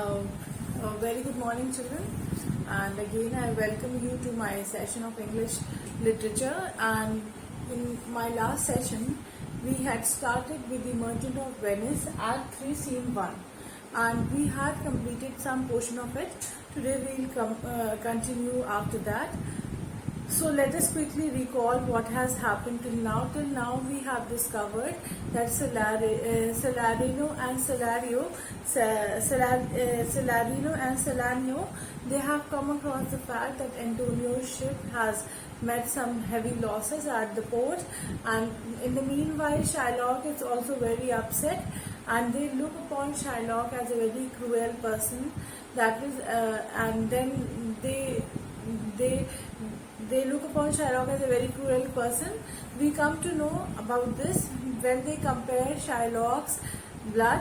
Uh, a very good morning, children. And again, I welcome you to my session of English literature. And in my last session, we had started with The Merchant of Venice, Act 3, Scene 1. And we had completed some portion of it. Today, we'll continue after that. So let us quickly recall what has happened till now. Till now we have discovered that Salarino and Salarino, they have come across the fact that Antonio's ship has met some heavy losses at the port, and in the meanwhile Shylock is also very upset, and they look upon Shylock as a very cruel person. That is, and then they look upon Shylock as a very cruel person. We come to know about this when they compare Shylock's blood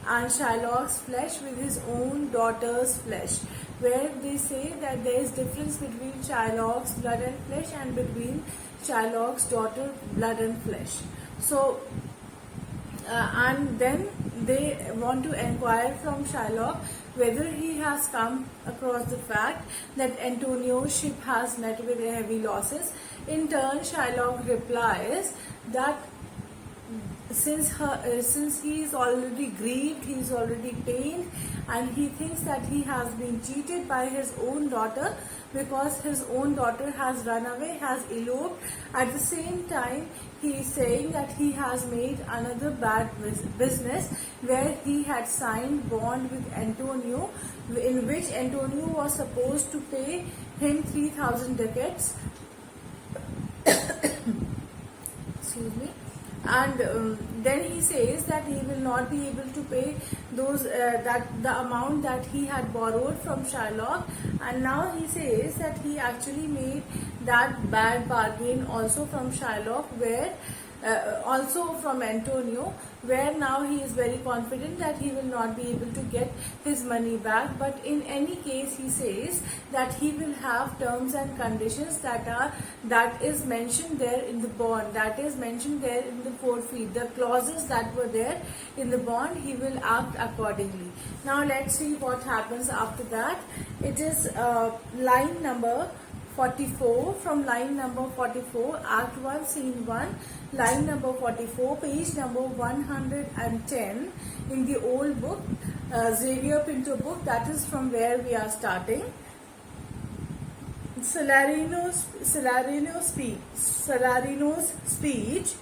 and Shylock's flesh with his own daughter's flesh, where they say that there is difference between Shylock's blood and flesh and between Shylock's daughter blood and flesh. So and then they want to inquire from Shylock whether he has come across the fact that Antonio's ship has met with heavy losses. In turn, Shylock replies that since he is already grieved, he is already pained, and he thinks that he has been cheated by his own daughter because his own daughter has run away, has eloped. At the same time, he is saying that he has made another bad business where he had signed bond with Antonio, in which Antonio was supposed to pay him 3,000 ducats. Excuse me. And then he says that he will not be able to pay those that the amount that he had borrowed from Shylock, and now he says that he actually made that bad bargain also from Shylock, where also from Antonio, where now he is very confident that he will not be able to get his money back. But in any case, he says that he will have terms and conditions that is mentioned there in the bond, that is mentioned there in the forfeit, the clauses that were there in the bond. He will act accordingly. Now let's see what happens after that. It is line number 44, from line number 44, Act 1, Scene 1, line number 44, page number 110 in the old book, Xavier Pinto book. That is from where we are starting. Salarino's speech.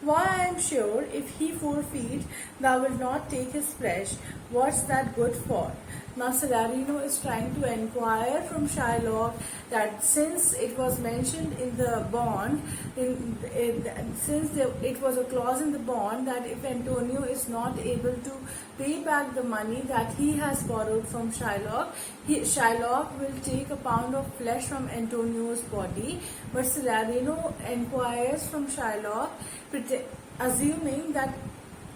Why, I am sure, if he forfeit, thou wilt not take his flesh. What's that good for? Now Salarino is trying to inquire from Shylock that since it was mentioned in the bond, since it was a clause in the bond that if Antonio is not able to pay back the money that he has borrowed from Shylock, Shylock will take a pound of flesh from Antonio's body. But Salarino inquires from Shylock, assuming that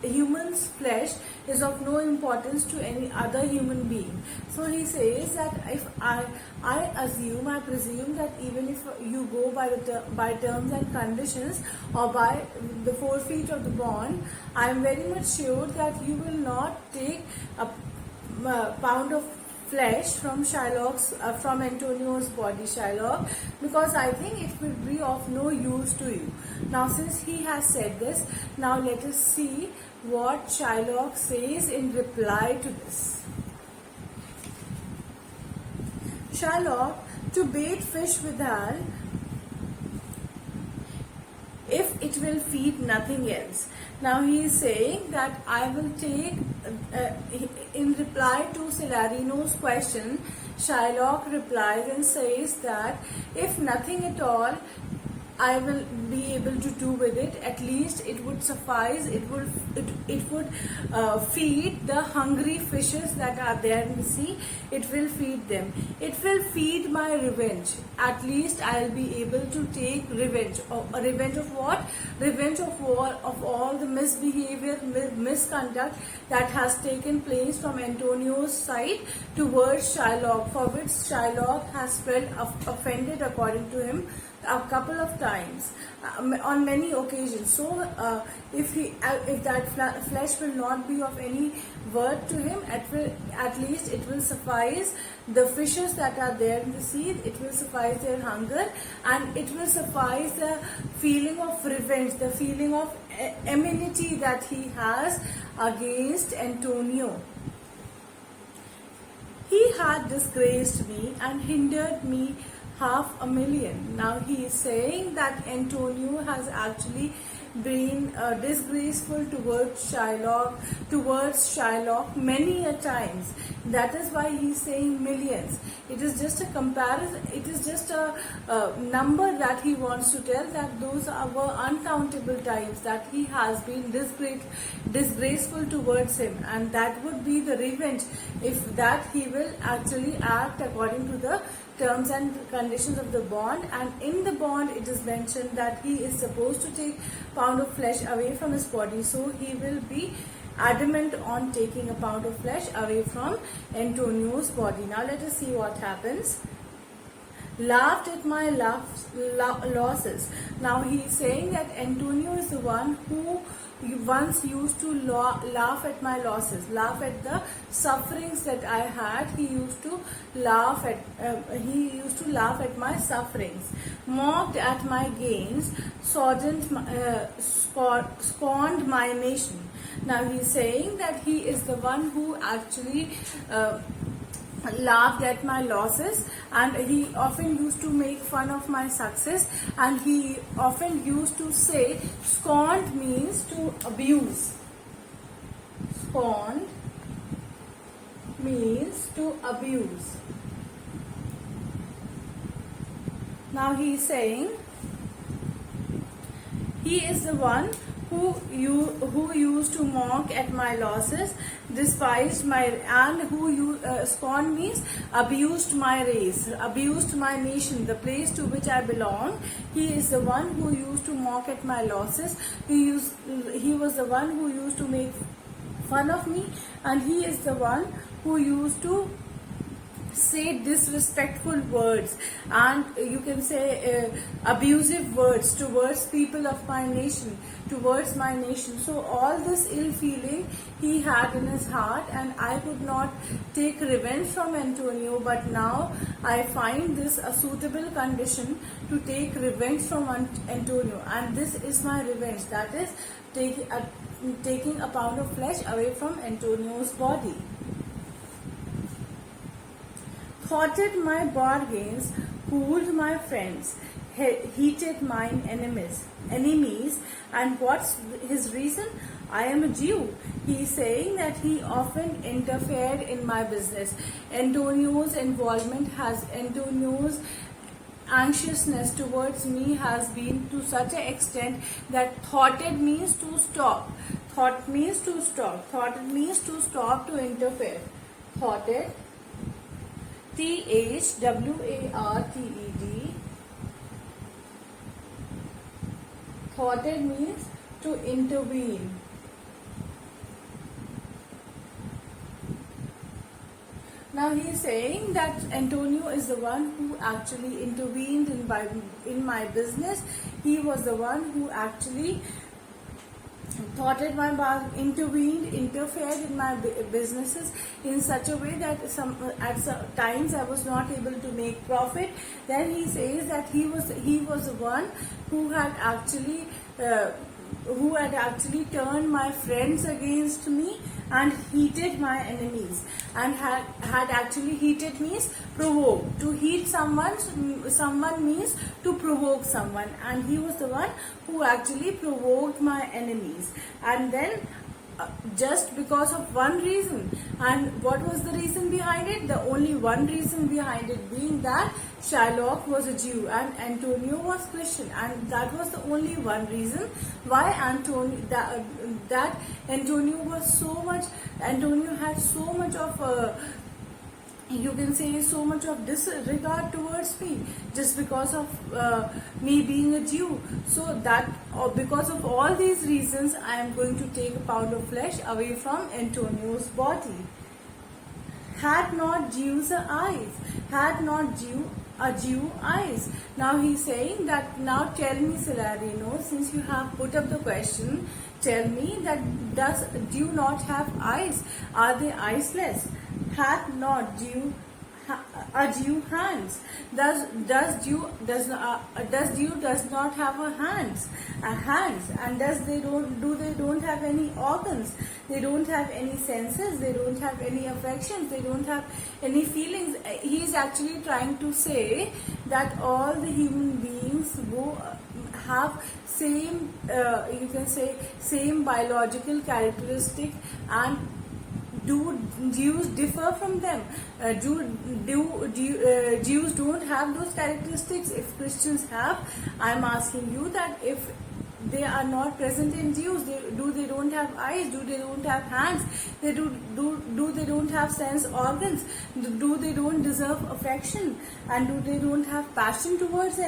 human's flesh is of no importance to any other human being. So he says that if I presume that even if you go by terms and conditions or by the forfeit of the bond, I am very much sure that you will not take a pound of flesh from from Antonio's body, Shylock, because I think it will be of no use to you. Now since he has said this, now let us see what Shylock says in reply to this. Shylock, to bait fish withal, if it will feed nothing else. Now he is saying that I will take, in reply to Salarino's question, Shylock replies and says that if nothing at all I will be able to do with it, at least it would suffice, it would feed the hungry fishes that are there in the sea. It will feed them. It will feed my revenge. At least I will be able to take revenge. A revenge of what? Revenge of all the misbehavior, misconduct that has taken place from Antonio's side towards Shylock, for which Shylock has felt offended according to him. a couple of times, on many occasions. So if that flesh will not be of any worth to him, at least it will suffice the fishes that are there in the sea. It will suffice their hunger, and it will suffice the feeling of revenge, the feeling of enmity that he has against Antonio. He had disgraced me and hindered me 500,000. Now he is saying that Antonio has actually been disgraceful towards Shylock many a times. That is why he is saying millions. It is just a comparison. It is just a number that he wants to tell, that those were uncountable times that he has been disgraceful towards him, and that would be the revenge if that he will actually act according to the terms and conditions of the bond. And in the bond it is mentioned that he is supposed to take pound of flesh away from his body, so he will be adamant on taking a pound of flesh away from Antonio's body. Now let us see what happens. Laughed at my losses. Now he is saying that Antonio is the one who once used to laugh at my losses, laugh at the sufferings that I had. He used to laugh at my sufferings, mocked at my gains, scorned my nation. Now he is saying that he is the one who actually laughed at my losses, and he often used to make fun of my success, and he often used to say, scorned means to abuse. Scorned means to abuse. Now he is saying he is the one who used to mock at my losses, despised my, and scorn means abused my race, abused my nation, the place to which I belong. He is the one who used to mock at my losses. He was the one who used to make fun of me, and he is the one who used to say disrespectful words, and you can say abusive words towards people of my nation, towards my nation. So all this ill feeling he had in his heart, and I could not take revenge from Antonio, but now I find this a suitable condition to take revenge from Antonio, and this is my revenge, that is taking a pound of flesh away from Antonio's body. Thwarted my bargains, cooled my friends, heated mine enemies. And what's his reason? I am a Jew. He is saying that he often interfered in my business. Antonio's anxiousness towards me has been to such an extent that thwarted means to stop. Thought means to stop. Thwarted means to stop, to interfere. Thwarted. Thwarted. Thwarted means to intervene. Now he is saying that Antonio is the one who actually intervened in my business. He was the one who actually thwarted my bargain, interfered in my businesses in such a way that at some times I was not able to make profit. Then he says that he was the one who had actually turned my friends against me and heated my enemies. And had actually heated means provoke. To heat someone means to provoke someone, and he was the one who actually provoked my enemies. And then just because of one reason. And what was the reason behind it? The only one reason behind it being that Shylock was a Jew and Antonio was Christian, and that was the only one reason why Antonio had so much of you can say so much of disregard towards me, just because of me being a Jew. So that because of all these reasons, I am going to take a pound of flesh away from Antonio's body. Had not Jews eyes? Had not a Jew eyes? Now he's saying that, now tell me, Salarino, since you have put up the question, tell me that does Jew not have eyes? Are they eyesless? Hath not Jew a Jew hands? Does Jew does not have a hands, and they don't have any organs? They don't have any senses. They don't have any affections. They don't have any feelings. He is actually trying to say that all the human beings have same, you can say, same biological characteristic, and do Jews differ from them? Jews don't have those characteristics? If Christians have, I'm asking you that if they are not present in Jews, they don't have eyes? Do they don't have hands? They they don't have sense organs? Do they don't deserve affection? And do they don't have passion towards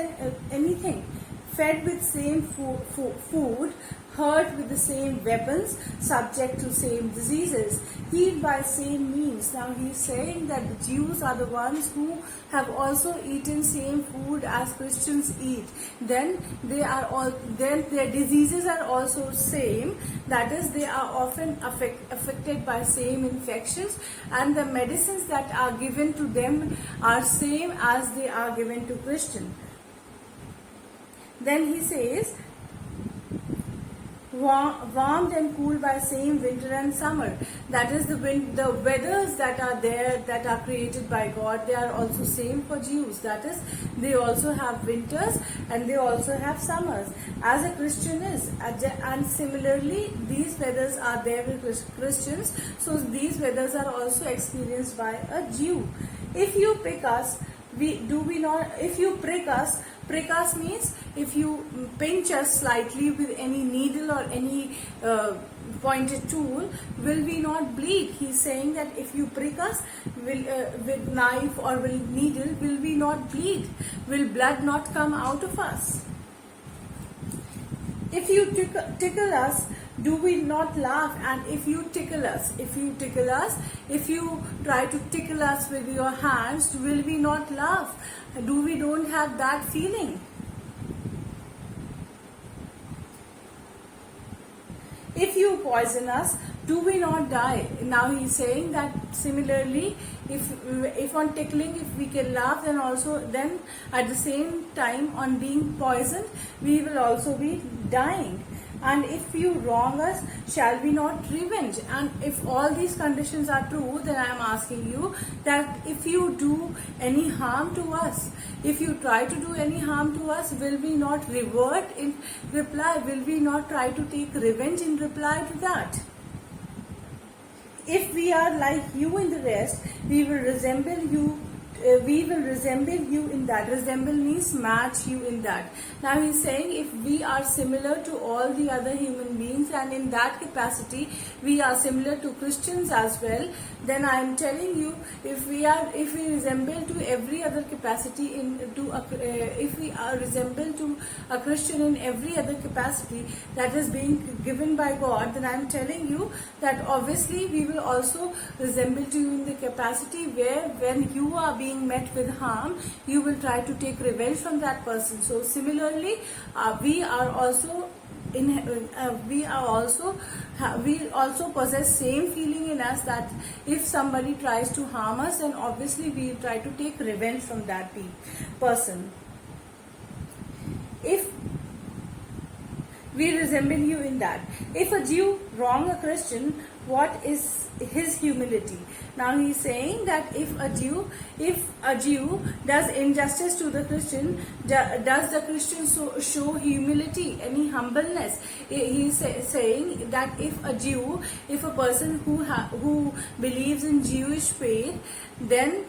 anything? Fed with same food, hurt with the same weapons, subject to same diseases, healed by same means. Now he is saying that the Jews are the ones who have also eaten same food as Christians eat. Then then their diseases are also same. That is, they are often affected by same infections, and the medicines that are given to them are same as they are given to Christian. Then he says, warmed and cooled by same winter and summer. That is, the weathers that are there, that are created by God, they are also same for Jews. That is, they also have winters and they also have summers, as a Christian is. And similarly, these weathers are there with Christians, so these weathers are also experienced by a Jew. If you pick us, if you prick us means if you pinch us slightly with any needle or any pointed tool, will we not bleed? He's saying that if you prick us with knife or with needle, will we not bleed? Will blood not come out of us? If you tickle us, do we not laugh? And if you tickle us, if you try to tickle us with your hands, will we not laugh? Do we don't have that feeling? If you poison us, do we not die? Now he's saying that similarly, if on tickling, if we can laugh, then at the same time on being poisoned, we will also be dying. And if you wrong us, shall we not revenge? And if all these conditions are true, then I am asking you that if you do any harm to us, if you try to do any harm to us, will we not revert in reply? Will we not try to take revenge in reply to that? If we are like you in the rest, we will resemble you. We will resemble you in that. Resemble means match you in that. Now he's saying if we are similar to all the other human beings, and in that capacity we are similar to Christians as well, then I am telling you, if we resemble to every other capacity if we are resemble to a Christian in every other capacity that is being given by God, then I am telling you that obviously we will also resemble to you in the capacity where when you are being met with harm, you will try to take revenge from that person. So similarly, we also possess same feeling in us, that if somebody tries to harm us, then obviously we try to take revenge from that person. If we resemble you in that. If a Jew wrong a Christian, what is his humility? Now he is saying that if a Jew does injustice to the Christian, does the Christian show humility, any humbleness? He is saying that if a person who believes in Jewish faith, then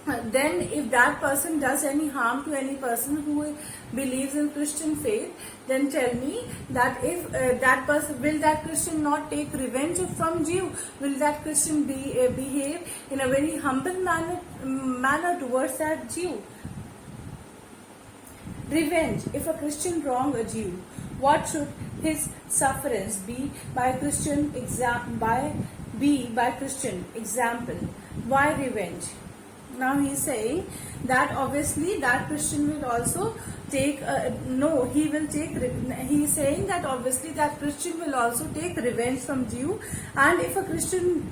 if that person does any harm to any person who believes in Christian faith, then tell me that if that person, will that Christian not take revenge from Jew? Will that Christian behave in a very humble manner towards that Jew? Revenge. If a Christian wrong a Jew, what should his sufferance be by Christian example? Why revenge? Now he's saying that obviously that Christian will also take he's saying that obviously that Christian will also take revenge from Jew, and if a Christian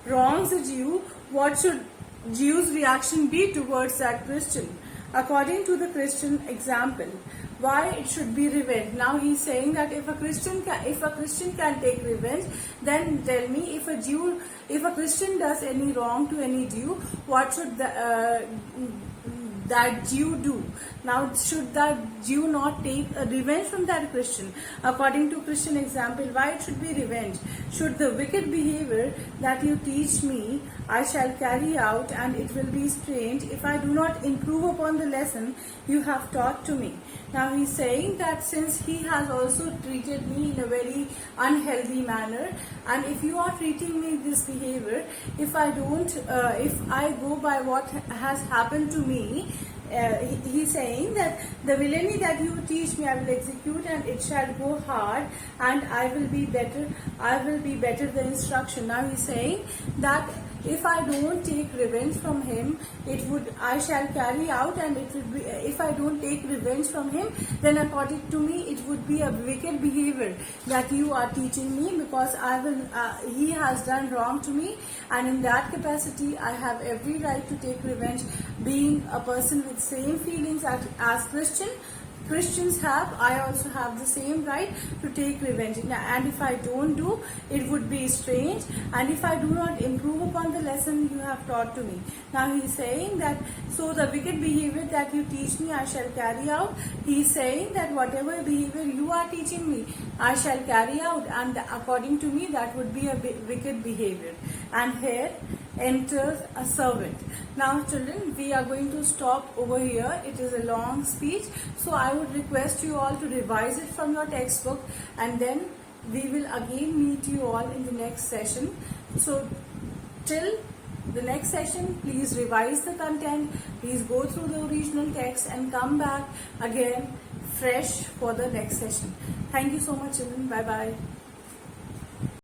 wrongs a Jew, what should Jew's reaction be towards that Christian according to the Christian example? Why it should be revenge? Now he's saying that if a Christian can take revenge, then tell me, if a Christian does any wrong to any Jew, what should that Jew do? Now, should that Jew not take a revenge from that Christian? According to Christian example, why it should be revenge? Should the wicked behavior that you teach me, I shall carry out, and it will be strange if I do not improve upon the lesson you have taught to me. Now he's saying that since he has also treated me in a very unhealthy manner, and if you are treating me this behavior, if I go by what has happened to me, he's saying that the villainy that you teach me I will execute, and it shall go hard, and I will be better the instruction. Now he's saying that if I don't take revenge from him, I shall carry out, and it would be, if I don't take revenge from him, then according to me it would be a wicked behavior that you are teaching me, because he has done wrong to me, and in that capacity I have every right to take revenge, being a person with same feelings as Christians have. I also have the same right to take revenge, and if I don't do, it would be strange, and if I do not improve upon the lesson you have taught to me. Now he's saying that, so the wicked behavior that you teach me I shall carry out. He's saying that whatever behavior you are teaching me I shall carry out, and according to me that would be a wicked behavior. And here enters a servant. Now children, we are going to stop over here. It is a long speech, so I would request you all to revise it from your textbook, and then we will again meet you all in the next session. So till the next session, please revise the content, please go through the original text and come back again fresh for the next session. Thank you so much children. Bye bye.